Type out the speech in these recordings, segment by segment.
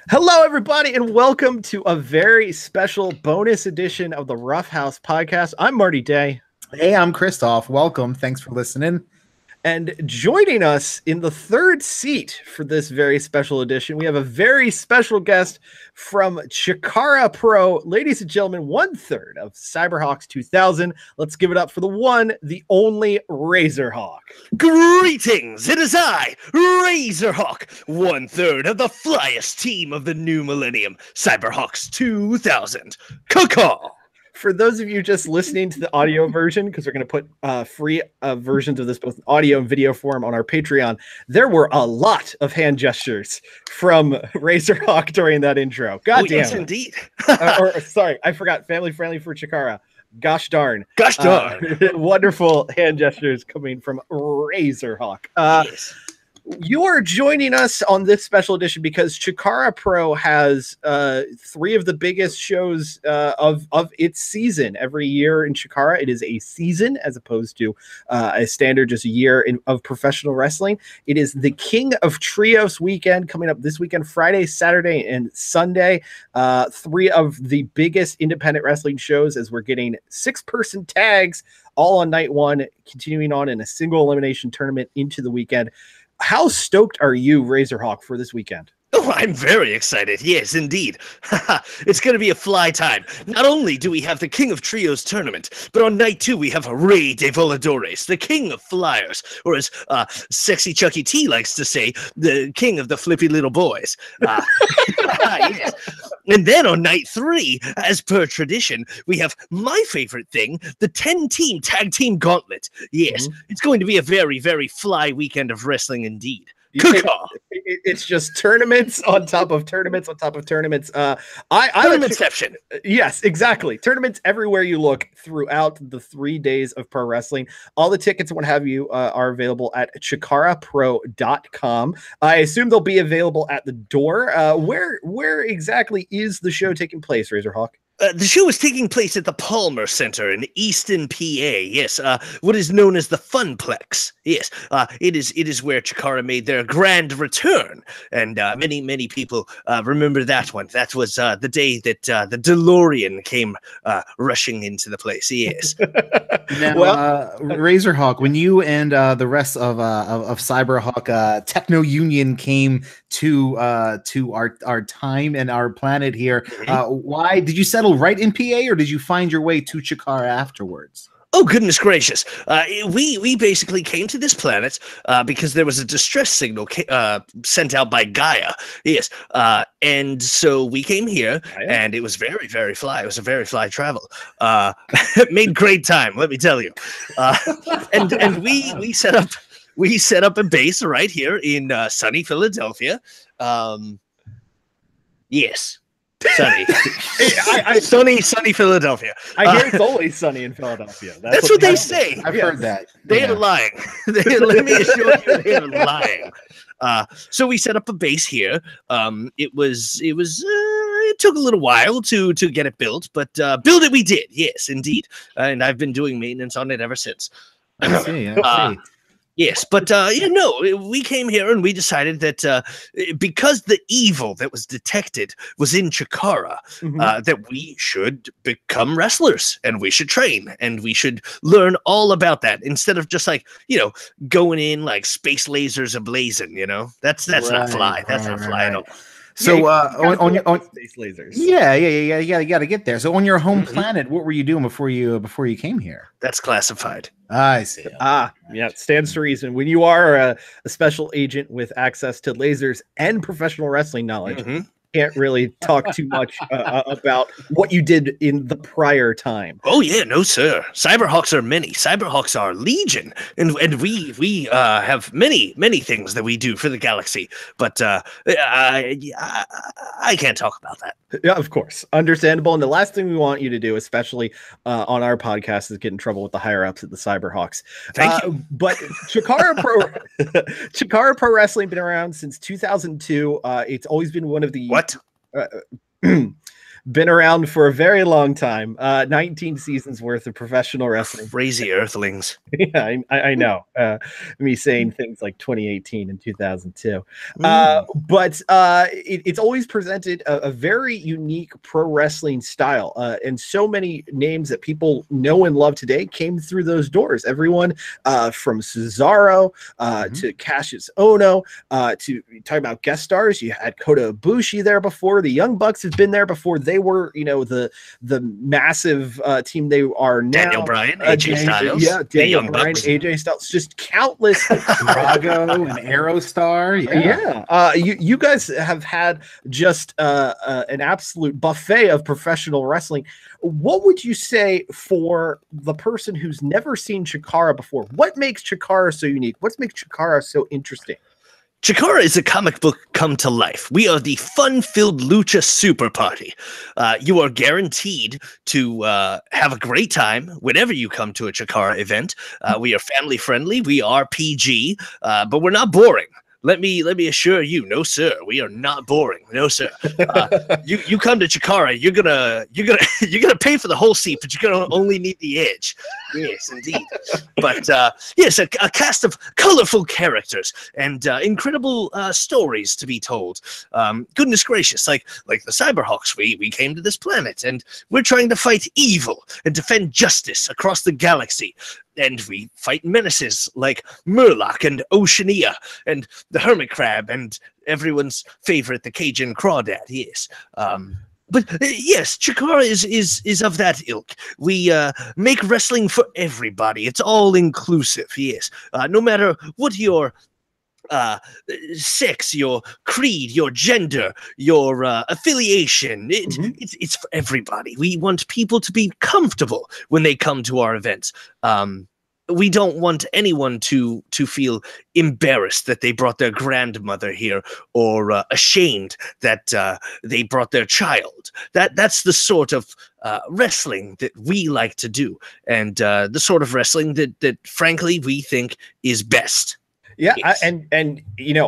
Hello, everybody, and welcome to a very special bonus edition of the Rough House podcast. I'm Marty Day. Hey, I'm Christoph. Welcome. Thanks for listening. And joining us in the third seat for this very special edition, we have a very special guest from CHIKARA Pro. Ladies and gentlemen, 1/3 of Cyberhawks 2000. Let's give it up for the one, the only Razerhawk. Greetings! It is I, Razerhawk, 1/3 of the flyest team of the new millennium, Cyberhawks 2000. Caw-caw! For those of you just listening to the audio version, because we're going to put free versions of this both in audio and video form on our Patreon, there were a lot of hand gestures from Razerhawk during that intro. God damn. Yes, indeed. Sorry, I forgot. Family friendly for CHIKARA. Gosh darn. Gosh darn. Wonderful hand gestures coming from Razerhawk. Yes. You are joining us on this special edition because CHIKARA Pro has three of the biggest shows of its season every year in CHIKARA. It is a season as opposed to a standard just a year of professional wrestling. It is the King of Trios weekend coming up this weekend, Friday, Saturday, and Sunday. Three of the biggest independent wrestling shows as we're getting 6-person tags all on night one, continuing on in a single elimination tournament into the weekend. How stoked are you, Razerhawk, for this weekend? Oh, I'm very excited. Yes, indeed. It's going to be a fly time. Not only do we have the King of Trios tournament, but on night 2 we have Rey de Voladores, the King of Flyers, or as Sexy Chucky T likes to say, the King of the Flippy Little Boys. Yes. And then on night 3, as per tradition, we have my favorite thing, the 10-team tag team gauntlet. Yes, It's going to be a very, very fly weekend of wrestling indeed. It's just tournaments on top of tournaments on top of tournaments. Tournamentception. Yes, exactly. Tournaments everywhere you look throughout the 3 days of pro wrestling. All the tickets and what have you are available at chikarapro.com. I assume they'll be available at the door. Where exactly is the show taking place, Razerhawk? The show is taking place at the Palmer Center in Easton, PA. Yes, what is known as the Funplex. Yes, it is where CHIKARA made their grand return, and many people remember that one. That was the day that the DeLorean came rushing into the place. Yes. Now, Razerhawk, when you and the rest of Cyberhawk Techno Union came to our time and our planet here, why did you settle right in PA, or did you find your way to CHIKARA afterwards? Oh, goodness gracious. We basically came to this planet because there was a distress signal sent out by Gaia. Yes. And so we came here, and it was very, very fly. It was a very fly travel. Made great time, let me tell you. And we set up a base right here in sunny Philadelphia. Yes. Sunny. Sunny Philadelphia. I hear it's always sunny in Philadelphia. That's what they say. I've heard that. They are lying. Let me assure you, they are lying. So we set up a base here. It took a little while to get it built, but build it we did. Yes, indeed. And I've been doing maintenance on it ever since. I see. Yes, but we came here and we decided that because the evil that was detected was in CHIKARA, that we should become wrestlers and we should train and we should learn all about that instead of just going in like space lasers ablazing. That's not fly. That's not fly at all. So on space lasers. Yeah, you got to get there. So on your home planet, what were you doing before you came here? That's classified. I see. Yeah, it stands to reason. When you are a special agent with access to lasers and professional wrestling knowledge, can't really talk too much about what you did in the prior time. Oh yeah, no sir. Cyberhawks are many. Cyberhawks are legion, and we have many things that we do for the galaxy. But I can't talk about that. Yeah, of course, understandable. And the last thing we want you to do, especially on our podcast, is get in trouble with the higher ups at the Cyberhawks. Thank you. But CHIKARA Pro Wrestling been around since 2002. It's always been one of the what? been around for a very long time. 19 seasons worth of professional wrestling. Crazy earthlings. Yeah, I know. Me saying things like 2018 and 2002. But it's always presented a very unique pro wrestling style. And so many names that people know and love today came through those doors. Everyone from Cesaro to Cassius Ohno to talk about guest stars. You had Kota Ibushi there before. The Young Bucks have been there before. They were, the massive team they are now. Daniel Bryan, AJ Styles. Yeah, Daniel Bryan, AJ Styles. Just countless. Drago and Aerostar. Yeah. You guys have had just an absolute buffet of professional wrestling. What would you say for the person who's never seen Chikara before? What makes Chikara so unique? What makes Chikara so interesting? Chikara is a comic book come to life. We are the fun-filled lucha super party. You are guaranteed to have a great time whenever you come to a Chikara event. We are family-friendly. We are PG, but we're not boring. Let me assure you, no sir, we are not boring, no sir. You come to Chikara, you're gonna pay for the whole seat, but you're gonna only need the edge. Yes, indeed. But yes, a cast of colorful characters and incredible stories to be told. Goodness gracious, like the Cyberhawks, we came to this planet and we're trying to fight evil and defend justice across the galaxy. And we fight menaces like Murloc and Oceania and the Hermit Crab and everyone's favorite, the Cajun Crawdad. Yes. But yes, Chikara is of that ilk. We make wrestling for everybody. It's all inclusive. Yes. No matter what your sex, your creed, your gender, your affiliation. It's for everybody. We want people to be comfortable when they come to our events. We don't want anyone to feel embarrassed that they brought their grandmother here or ashamed that they brought their child. That's the sort of wrestling that we like to do, and the sort of wrestling that frankly we think is best. Yeah, yes. And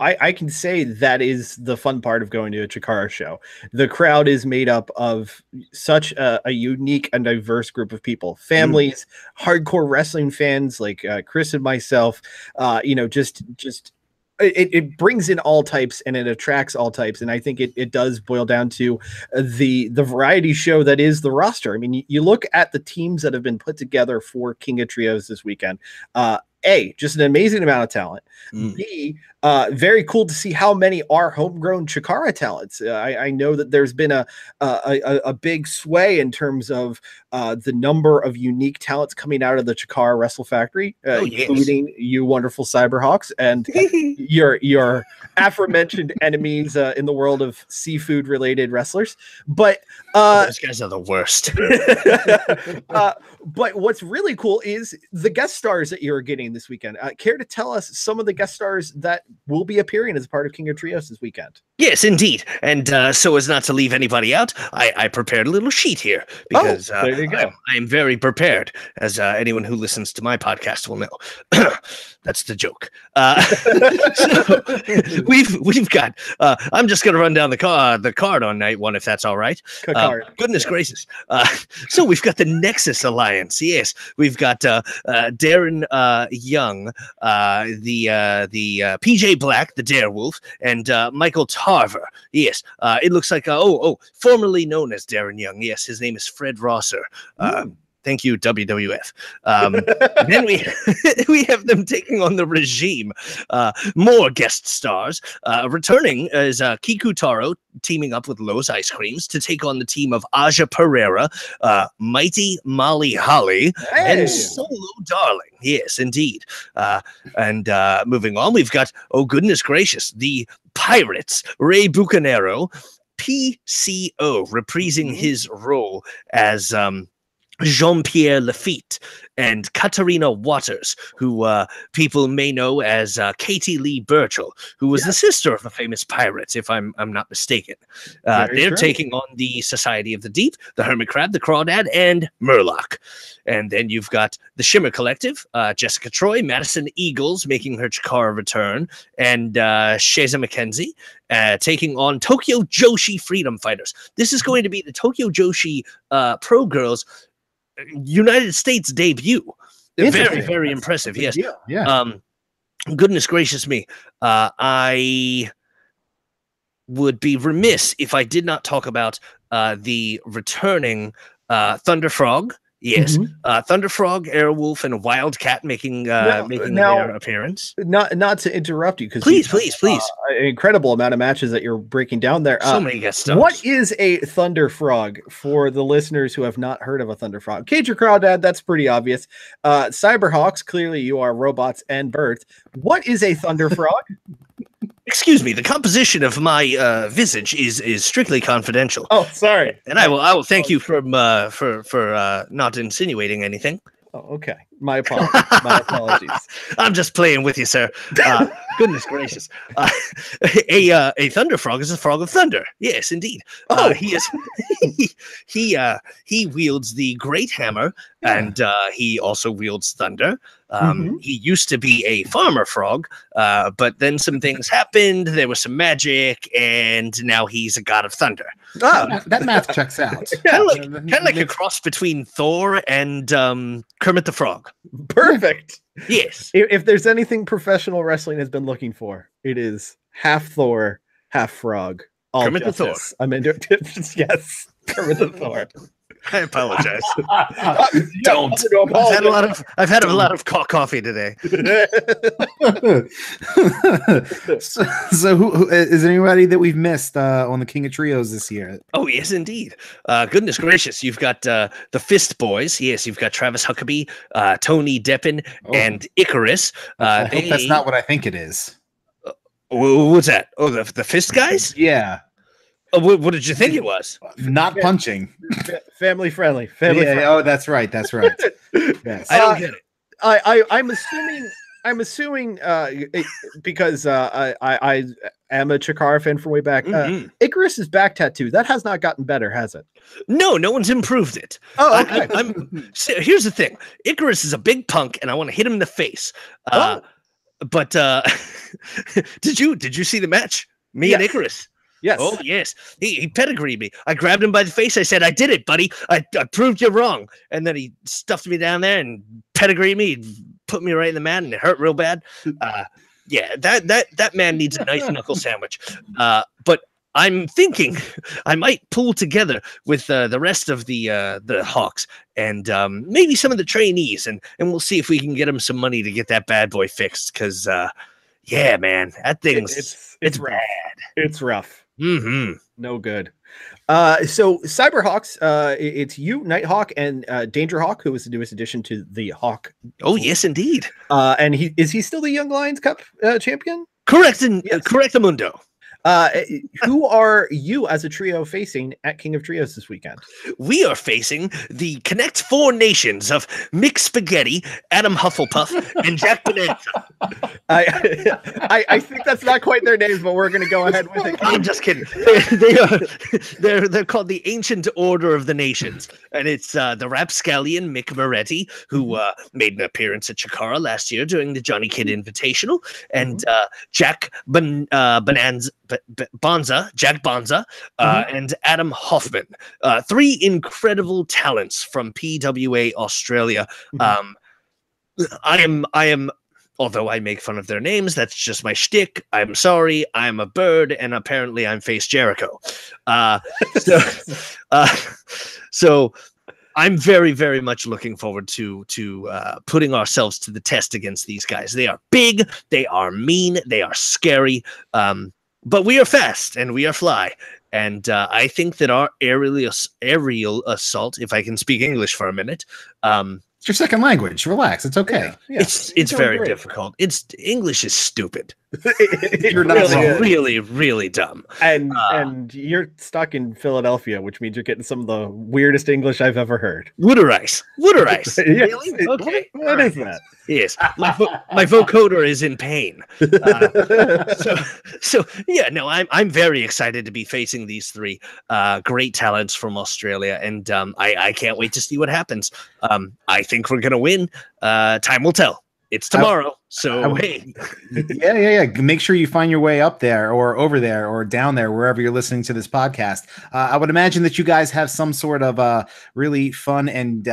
I can say that is the fun part of going to a Chikara show. The crowd is made up of such a unique and diverse group of families, hardcore wrestling fans like Chris and myself. It brings in all types and it attracts all types. And I think it does boil down to the variety show that is the roster. I mean, you look at the teams that have been put together for King of Trios this weekend. A, just an amazing amount of talent. B, very cool to see how many are homegrown Chikara talents. I know that there's been a big sway in terms of the number of unique talents coming out of the Chikara Wrestle Factory, including you wonderful Cyberhawks and your aforementioned enemies in the world of seafood related wrestlers. But those guys are the worst. But what's really cool is the guest stars that you're getting this weekend. Care to tell us some of the guest stars that will be appearing as part of King of Trios this weekend? Yes, indeed. And so as not to leave anybody out, I prepared a little sheet here because there you go. I'm very prepared, as anyone who listens to my podcast will know. That's the joke. So we've got. I'm just going to run down the card on night one, if that's all right. Goodness gracious. So we've got the Nexus Alliance. Yes, we've got Darren Young, the PJ Black, the Darewolf, and Michael Tarver. Yes, it looks like formerly known as Darren Young. Yes, his name is Fred Rosser. Thank you, WWF. Then we have them taking on the Regime. More guest stars. Returning is Kiku Taro teaming up with Lowe's Ice Creams to take on the team of Aja Pereira, Mighty Molly Holly, and Solo Darling. Yes, indeed. And moving on, we've got, oh goodness gracious, the Pirates, Ray Bucanero, PCO, reprising his role as Jean-Pierre Lafitte and Katarina Waters, who people may know as Katie Lee Burchell, who was the sister of a famous pirate, if I'm not mistaken. They're taking on the Society of the Deep, the Hermit Crab, the Crawdad, and Murloc. And then you've got the Shimmer Collective, Jessica Troy, Madison Eagles making her Chikara return, and Shaza McKenzie taking on Tokyo Joshi Freedom Fighters. This is going to be the Tokyo Joshi Pro Girls United States debut. Very, very impressive. Yes. Yeah. Goodness gracious me. I would be remiss if I did not talk about the returning Thunder Frog. Yes, Thunder Frog, Airwolf, and Wildcat making their appearance. Not to interrupt you, because please, an incredible amount of matches that you're breaking down there. So many guest stars. What is a Thunder Frog for the listeners who have not heard of a Thunder Frog? Cage or Crawdad, that's pretty obvious. Cyberhawks, clearly you are robots and birds. What is a Thunder Frog? Excuse me, the composition of my visage is strictly confidential. Oh, sorry. And I will thank you for not insinuating anything. Oh, okay. My apologies. I'm just playing with you, sir. Goodness gracious. A thunder frog is a frog of thunder. Yes, indeed. He is. He wields the great hammer, and he also wields thunder. He used to be a farmer frog, but then some things happened. There was some magic, and now he's a god of thunder. That math checks out. Kind of like a cross between Thor and Kermit the Frog. Perfect. Yes. If there's anything professional wrestling has been looking for, it is half Thor, half frog. All Kermit the Thor. I mean, yes, Kermit the Thor. I apologize. Don't. I've had a lot of coffee today. So who is there anybody that we've missed on the King of Trios this year? Oh, yes, indeed. Goodness gracious. You've got the Fist Boys. Yes, you've got Travis Huckabee, Tony Deppen, and Icarus. I hope that's not what I think it is. What's that? Oh, the Fist guys? Yeah. Oh, what did you think it was? Not punching. Family friendly. Oh, that's right. That's right. Yes. I don't get it. I'm assuming because I am a Chikara fan from way back. Icarus's back tattoo, that has not gotten better, has it? No one's improved it. Oh, okay. Here's the thing. Icarus is a big punk, and I want to hit him in the face. But did you see the match? Me and Icarus. Yes. Oh, yes. He pedigreed me. I grabbed him by the face. I said, I did it, buddy. I proved you wrong. And then he stuffed me down there and pedigreed me, put me right in the mat, and it hurt real bad. Yeah, that man needs a knife knuckle sandwich. But I'm thinking I might pull together with the rest of the Hawks and maybe some of the trainees, and we'll see if we can get him some money to get that bad boy fixed. Because, yeah, man, that thing's it's rough. bad. It's rough. No good. So Cyberhawks, it's you, Nighthawk, and Dangerhawk, who was the newest addition to the Hawk. Oh, yes, indeed. And is he still the Young Lions Cup champion? Correct, Correctamundo. Who are you as a trio facing at King of Trios this weekend? We are facing the Connect Four Nations of Mick Spaghetti, Adam Hufflepuff, and Jack Bonanza. I think that's not quite their names, but we're going to go ahead with it. I'm just kidding. They're called the Ancient Order of the Nations, and it's the rapscallion Mick Moretti, who made an appearance at Chikara last year during the Johnny Kidd Invitational, and Jack Bonza, and Adam Hoffman, three incredible talents from PWA Australia. I am, although I make fun of their names, that's just my shtick. I'm sorry, I'm a bird, and apparently I'm Face Jericho. So I'm very, very much looking forward to putting ourselves to the test against these guys. They are big, they are mean, they are scary. But we are fast and we are fly. And I think that our aerial assault, if I can speak English for a minute. It's your second language. Relax. It's okay. Yeah. It's very difficult. English is stupid. You're not really, really dumb. And you're stuck in Philadelphia, which means you're getting some of the weirdest English I've ever heard. Water ice. Yes. Really? Okay. What is that? Yes, my vocoder is in pain. So yeah, no, I'm very excited to be facing these three great talents from Australia, and I can't wait to see what happens. I think we're gonna win. Time will tell. It's tomorrow, hey. Yeah. Make sure you find your way up there or over there or down there, wherever you're listening to this podcast. I would imagine that you guys have some sort of really fun and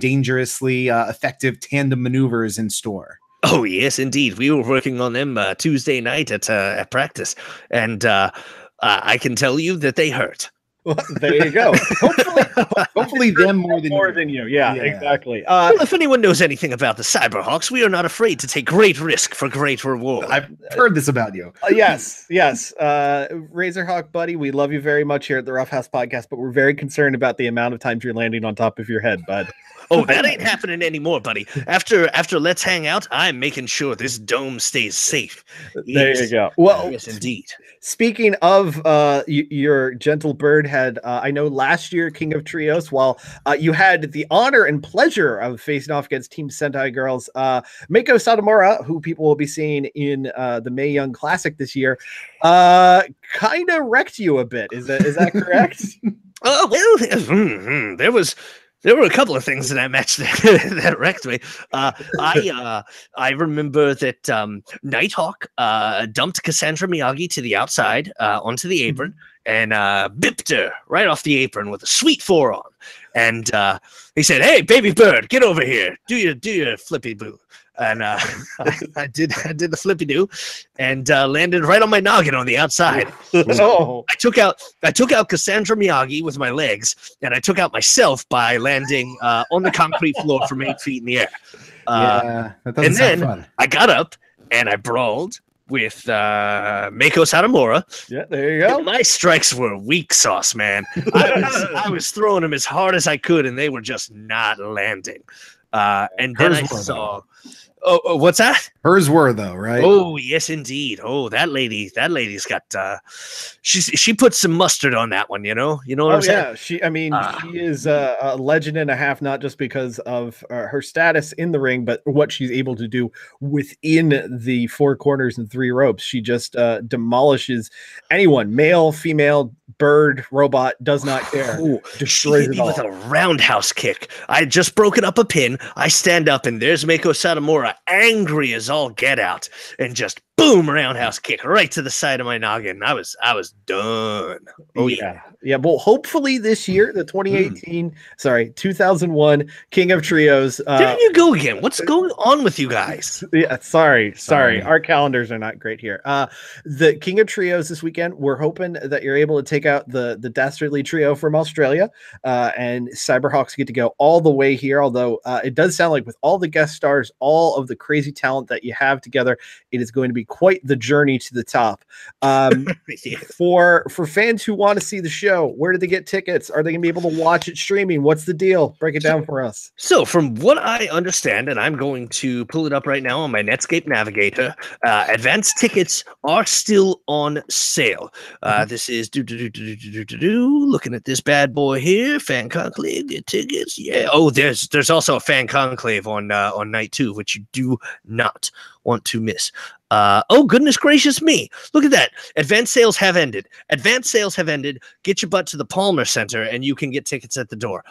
dangerously effective tandem maneuvers in store. Oh, yes, indeed. We were working on them Tuesday night at practice, and I can tell you that they hurt. Well, there you go. Hopefully them more than you. Yeah, exactly. Well, if anyone knows anything about the Cyberhawks, we are not afraid to take great risk for great reward. I've heard this about you. Yes. Razorhawk, buddy, we love you very much here at the Rough House Podcast, but we're very concerned about the amount of times you're landing on top of your head, bud. Oh, that ain't happening anymore, buddy. After Let's Hang Out, I'm making sure this dome stays safe. There you go. Well, yes, indeed. Speaking of your gentle bird head, I know last year, King of Trios, while you had the honor and pleasure of facing off against Team Sentai Girls, Mako Satomura, who people will be seeing in the Mae Young Classic this year, kind of wrecked you a bit. Is that correct? Well, there were a couple of things in that match that wrecked me. I remember that Nighthawk dumped Cassandra Miyagi to the outside onto the apron and bipped her right off the apron with a sweet forearm. And he said, "Hey, baby bird, get over here. Do your flippy boo." And I did the flippy do, and landed right on my noggin on the outside. So I took out Cassandra Miyagi with my legs, and I took out myself by landing on the concrete floor from 8 feet in the air. That doesn't sound fun. I got up and I brawled with Mako Satomura. Yeah, there you go. My strikes were weak sauce, man. I was throwing them as hard as I could, and they were just not landing. And then I saw. Oh, what's that? Hers were though, right? Oh, yes, indeed. Oh, that lady's got she put some mustard on that one, you know what I'm saying? She is a legend and a half, not just because of her status in the ring, but what she's able to do within the four corners and three ropes. She just demolishes anyone, male, female, bird, robot, does not care. Ooh, destroys it all with a roundhouse kick. I had just broken up a pin. I stand up and there's Mako Satomura, angry as all get out, and just boom, roundhouse kick right to the side of my noggin. I was done. Oh yeah. Well, hopefully this year, the 2001 King of Trios. There you go again. What's going on with you guys? Yeah, sorry. Our calendars are not great here. The King of Trios this weekend. We're hoping that you're able to take out the Dastardly Trio from Australia, and Cyberhawks get to go all the way here. Although it does sound like with all the guest stars, all of the crazy talent that you have together, it is going to be quite the journey to the top. For fans who want to see the show, where do they get tickets? Are they going to be able to watch it streaming? What's the deal? Break it down for us. So from what I understand, and I'm going to pull it up right now on my Netscape Navigator, advance tickets are still on sale. This is looking at this bad boy here. Fan Conclave, get tickets. Yeah. Oh, there's also a Fan Conclave on night 2, which you do not want to miss. Oh, goodness gracious me. Look at that. Advance sales have ended. Get your butt to the Palmer Center and you can get tickets at the door.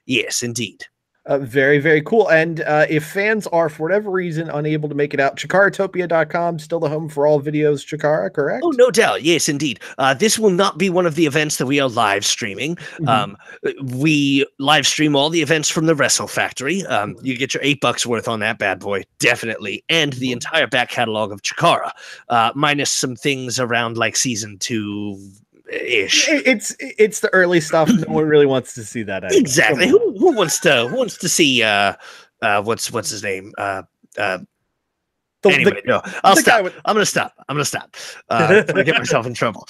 Yes, indeed. Very, very cool. And if fans are, for whatever reason, unable to make it out, chikaratopia.com, still the home for all videos, Chikara, correct? Oh, no doubt. Yes, indeed. This will not be one of the events that we are live streaming. We live stream all the events from the Wrestle Factory. You get your $8 worth on that bad boy, definitely. And the entire back catalog of Chikara, minus some things around like season 2 ish. It's the early stuff. No one really wants to see that. Anyway. Exactly. Who wants to see what's his name? Anyway, no, I'll stop. I'm gonna stop. I get myself in trouble.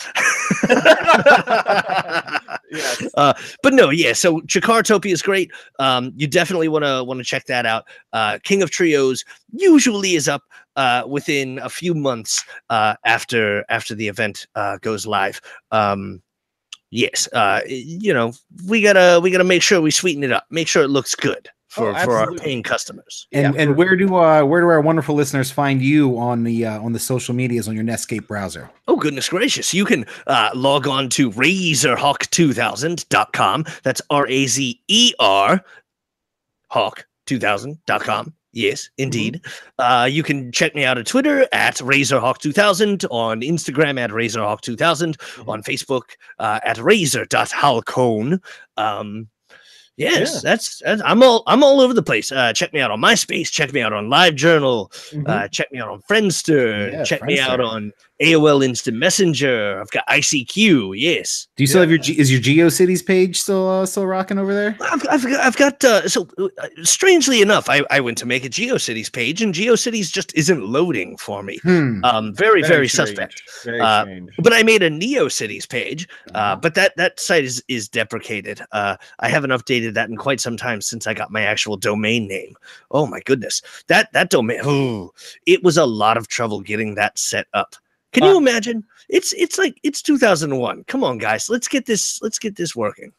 Yes. But no, yeah. So Chikaratopia is great. You definitely want to check that out. King of Trios usually is up within a few months after the event goes live. Yes, we gotta make sure we sweeten it up, make sure it looks good for our paying customers. And where do our wonderful listeners find you on the social medias on your Netscape browser? Oh, goodness gracious. You can log on to razerhawk2000.com. That's RAZER Hawk2000.com. Yes, indeed. You can check me out on Twitter at razerhawk2000, on Instagram at razerhawk2000, on Facebook at razor.halcone. Yes, that's I'm all over the place. Check me out on MySpace, check me out on LiveJournal, check me out on Friendster, check me out on AOL Instant Messenger. I've got ICQ. Yes. Do you still have is your GeoCities page still rocking over there? I've got strangely enough, I went to make a GeoCities page and GeoCities just isn't loading for me. Very strange. Suspect. Very strange. But I made a NeoCities page, but that site is deprecated. I haven't updated that in quite some time since I got my actual domain name. Oh my goodness. That domain, it was a lot of trouble getting that set up. Can you imagine? It's like it's 2001. Come on, guys. Let's get this working.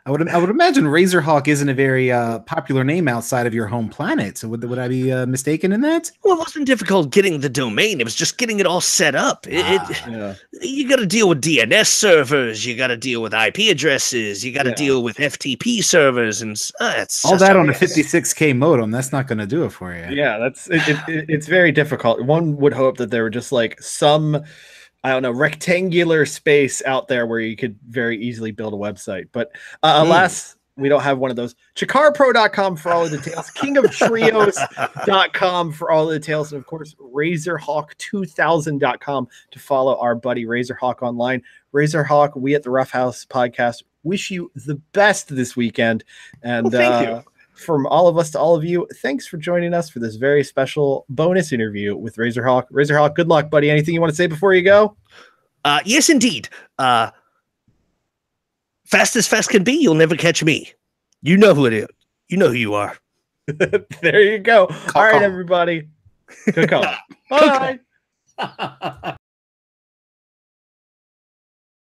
I would imagine Razorhawk isn't a very popular name outside of your home planet. So would I be mistaken in that? Well, it wasn't difficult getting the domain. It was just getting it all set up. You got to deal with DNS servers. You got to deal with IP addresses. You got to deal with FTP servers, and it's all that on a 56K modem. That's not going to do it for you. Yeah, it's very difficult. One would hope that there were just like some, I don't know, rectangular space out there where you could very easily build a website. But alas, we don't have one of those. ChiKaraPro.com for all of the details. KingofTrios.com for all the details. And, of course, RazerHawk2000.com to follow our buddy Razorhawk online. Razorhawk, we at the Rough House Podcast wish you the best this weekend. And thank you. From all of us to all of you, thanks for joining us for this very special bonus interview with Razorhawk. Razorhawk, good luck, buddy. Anything you want to say before you go? Yes, indeed. Fast as fast can be, you'll never catch me. You know who it is. You know who you are. There you go. All right, everybody. Good call. Bye.